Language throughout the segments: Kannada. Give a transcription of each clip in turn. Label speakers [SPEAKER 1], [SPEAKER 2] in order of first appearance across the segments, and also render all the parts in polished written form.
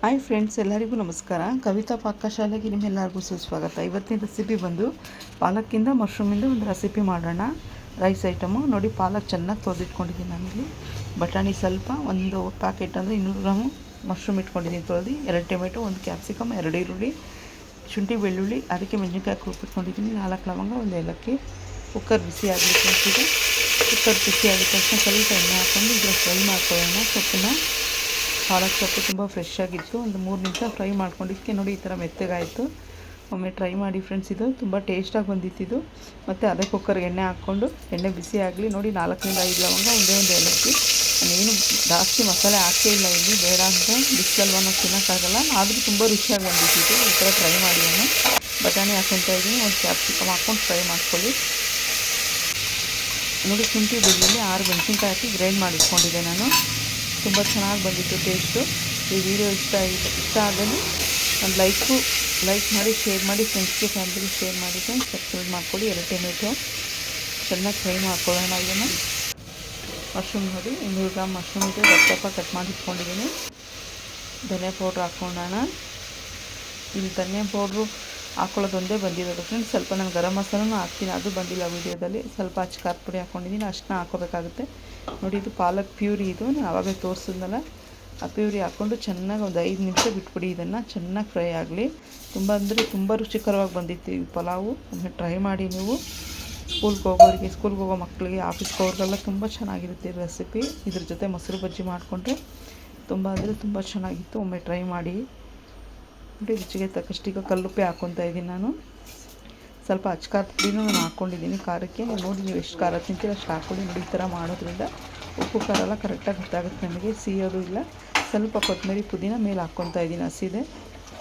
[SPEAKER 1] ಹಾಯ್ ಫ್ರೆಂಡ್ಸ್, ಎಲ್ಲರಿಗೂ ನಮಸ್ಕಾರ. ಕವಿತಾ ಪಾಕಶಾಲೆಗೆ ನಿಮ್ಮೆಲ್ಲರಿಗೂ ಸುಸ್ವಾಗತ. ಇವತ್ತಿನ ರೆಸಿಪಿ ಬಂದು ಪಾಲಕ್ಕಿಂದ ಮಶ್ರೂಮಿಂದ ಒಂದು ರೆಸಿಪಿ ಮಾಡೋಣ. ರೈಸ್ ಐಟಮು ನೋಡಿ. ಪಾಲಕ್ ಚೆನ್ನಾಗಿ ತೊಳೆದಿಟ್ಕೊಂಡಿದ್ದೀನಿ ನಾನಿಲ್ಲಿ. ಬಟಾಣಿ ಸ್ವಲ್ಪ, ಒಂದು ಪ್ಯಾಕೆಟ್ ಅಂದರೆ 200 ಗ್ರಾಮು ಮಶ್ರೂಮ್ ಇಟ್ಕೊಂಡಿದ್ದೀನಿ ತೊಳೆದು, 2 ಟೊಮೆಟೊ, 1 ಕ್ಯಾಪ್ಸಿಕಮ್, 2 ಈರುಳ್ಳಿ, ಶುಂಠಿ ಬೆಳ್ಳುಳ್ಳಿ, ಅದಕ್ಕೆ ಮೆಣಸಿನ್ಕಾಯಿ ಕೂಪಿಟ್ಕೊಂಡಿದ್ದೀನಿ, 4 ಲವಂಗ, 1 ಏಲಕ್ಕಿ. ಕುಕ್ಕರ್ ಬಿಸಿ ಆಗಲಿಕ್ಕೆ ಅಂತಿದೆ. ಕುಕ್ಕರ್ ಬಿಸಿ ಆಗಿದ ತಕ್ಷಣ ಸ್ವಲ್ಪ ಎಣ್ಣೆ ಹಾಕ್ಕೊಂಡು ಇದ್ರ ಫ್ರೈ ಮಾಡ್ಕೊಳ್ಳೋಣ. ಸೊಪ್ಪನ್ನ, ಪಾಲಕ್ ಸೊಪ್ಪು ತುಂಬ ಫ್ರೆಶ್ ಆಗಿತ್ತು. ಒಂದು 3 ನಿಮಿಷ ಫ್ರೈ ಮಾಡ್ಕೊಂಡಿದ್ದಕ್ಕೆ ನೋಡಿ ಈ ಥರ ಮೆತ್ತಗಾಯಿತು. ಒಮ್ಮೆ ಟ್ರೈ ಮಾಡಿ ಫ್ರೆಂಡ್ಸ್, ಇದು ತುಂಬ ಟೇಸ್ಟಾಗಿ ಬಂದಿತ್ತಿದು. ಮತ್ತು ಅದೇ ಕುಕ್ಕರ್ಗೆ ಎಣ್ಣೆ ಹಾಕ್ಕೊಂಡು, ಎಣ್ಣೆ ಬಿಸಿ ಆಗಲಿ ನೋಡಿ, 4 ರಿಂದ 5 ಲವಂಗ, ಒಂದೇ ಒಂದು ಏಲಕ್ಕಿ. ನಾನೇನು ಜಾಸ್ತಿ ಮಸಾಲೆ ಹಾಕೇ ಇಲ್ಲ ಇಲ್ಲಿ, ಬೇಡ ಅಂತ ಬಿಸಿಲಲ್ವ ನಾವು ತಿನ್ನೋಕ್ಕಾಗಲ್ಲ, ಆದರೂ ತುಂಬ ರುಚಿಯಾಗಿ ಬಂದಿತ್ತು. ಈ ಥರ ಟ್ರೈ ಮಾಡಿ. ನಾನು ಬಟಾಣಿ ಹಾಕ್ಕೊತಾ ಇದ್ದೀನಿ, 1 ಕ್ಯಾಪ್ಸಿಕಮ್ ಹಾಕ್ಕೊಂಡು ಫ್ರೈ ಮಾಡ್ಕೊಳ್ಳಿ ನೋಡಿ. ಶುಂಠಿ ಬೆಳ್ಳುಳ್ಳಿ 6 ಮೆಣಸಿನ್ಕಾಯಿ ಹಾಕಿ ಗ್ರೈಂಡ್ ಮಾಡಿಟ್ಕೊಂಡಿದ್ದೆ ನಾನು. ತುಂಬ ಚೆನ್ನಾಗಿ ಬಂದಿತ್ತು ಟೇಸ್ಟು. ಈ ವಿಡಿಯೋ ಇಷ್ಟ ಆದಲ್ಲಿ ಒಂದು ಲೈಕ್ ಮಾಡಿ, ಶೇರ್ ಮಾಡಿ, ಫ್ರೆಂಡ್ಸ್ಗೆ ಫ್ಯಾಮಿಲಿಗೆ ಶೇರ್ ಮಾಡಿ ಫ್ರೆಂಡ್ಸ್. ಸಬ್ಸ್ಕ್ರೈಬ್ ಮಾಡ್ಕೊಳ್ಳಿ. 2 ಟೊಮೆಟೊ ಚೆನ್ನಾಗಿ ಫ್ರೈ ಮಾಡ್ಕೊಳ್ಳೋಣ. ಇದನ್ನು ಮಶ್ರೂಮ್ ನೋಡಿ, 200 ಗ್ರಾಮ್ ಮಶ್ರೂಮ್ ಇದೆ, ದಪ್ಪ ಕಟ್ ಮಾಡಿ ಇಟ್ಕೊಂಡಿದ್ದೀನಿ. ಧನಿಯಾ ಪೌಡ್ರ್ ಹಾಕ್ಕೊಳ್ಳೋಣ. ಇಲ್ಲಿ ಧನಿಯಾ ಪೌಡ್ರು ಹಾಕ್ಕೊಳ್ಳೋದು ಒಂದೇ ಬಂದಿರೋದು ಫ್ರೆಂಡ್ಸ್. ಸ್ವಲ್ಪ ನಾನು ಗರಂ ಮಸಾಲನೂ ಹಾಕ್ತೀನಿ, ಅದು ಬಂದಿಲ್ಲ ವೀಡಿಯೋದಲ್ಲಿ. ಸ್ವಲ್ಪ ಖಾರದ ಪುಡಿ ಹಾಕ್ಕೊಂಡಿದ್ದೀನಿ, ಅಷ್ಟನ್ನ ಹಾಕೋಬೇಕಾಗುತ್ತೆ ನೋಡಿ. ಇದು ಪಾಲಕ್ ಪ್ಯೂರಿ, ಇದು ನಾನು ಆವಾಗಲೇ ತೋರಿಸಿದ್ನಲ್ಲ, ಆ ಪ್ಯೂರಿ ಹಾಕ್ಕೊಂಡು ಚೆನ್ನಾಗಿ ಒಂದು 5 ನಿಮಿಷ ಬಿಟ್ಬಿಡಿ. ಇದನ್ನು ಚೆನ್ನಾಗಿ ಫ್ರೈ ಆಗಲಿ. ತುಂಬ ಅಂದರೆ ತುಂಬ ರುಚಿಕರವಾಗಿ ಬಂದಿತ್ತು ಈ ಪಲಾವು. ಒಮ್ಮೆ ಟ್ರೈ ಮಾಡಿ ನೀವು. ಸ್ಕೂಲ್ಗೆ ಹೋಗೋ ಮಕ್ಕಳಿಗೆ, ಆಫೀಸ್ಗೆ ಹೋಗೋರಿಗೆಲ್ಲ ತುಂಬ ಚೆನ್ನಾಗಿರುತ್ತೆ ಈ ರೆಸಿಪಿ. ಇದ್ರ ಜೊತೆ ಮೊಸರು ಬಜ್ಜಿ ಮಾಡಿಕೊಂಡ್ರೆ ತುಂಬ ಅಂದರೆ ತುಂಬ ಚೆನ್ನಾಗಿತ್ತು. ಒಮ್ಮೆ ಟ್ರೈ ಮಾಡಿ ನೋಡಿ. ರುಚಿಗೆ ತಕ್ಕಷ್ಟು ಈಗ ಕಲ್ಲುಪ್ಪೆ ಹಾಕ್ಕೊತಾ ಇದ್ದೀನಿ ನಾನು. ಸ್ವಲ್ಪ ಖಾರದ ಪುಡಿನೂ ನಾನು ಹಾಕ್ಕೊಂಡಿದ್ದೀನಿ ಖಾರಕ್ಕೆ. ನೋಡಿ, ನೀವು ಎಷ್ಟು ಖಾರ ತಿಂತೀರ ಅಷ್ಟು ಹಾಕ್ಕೊಳ್ಳಿ ನೋಡಿ. ಈ ಥರ ಮಾಡೋದ್ರಿಂದ ಉಪ್ಪು ಖಾರ ಎಲ್ಲ ಕರೆಕ್ಟಾಗಿ ಗೊತ್ತಾಗುತ್ತೆ ನಮಗೆ, ಸಿಯೋದು ಇಲ್ಲ. ಸ್ವಲ್ಪ ಕೊತ್ತಂಬರಿ ಪುದೀನ ಮೇಲೆ ಹಾಕ್ಕೊತಾ ಇದ್ದೀನಿ, ಹಸಿದೆ.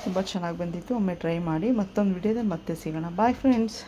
[SPEAKER 1] ತುಂಬ ಚೆನ್ನಾಗಿ ಬಂದಿತ್ತು. ಒಮ್ಮೆ ಟ್ರೈ ಮಾಡಿ. ಮತ್ತೊಂದು ವಿಡಿಯೋದಲ್ಲಿ ಮತ್ತೆ ಸಿಗೋಣ. Bye friends.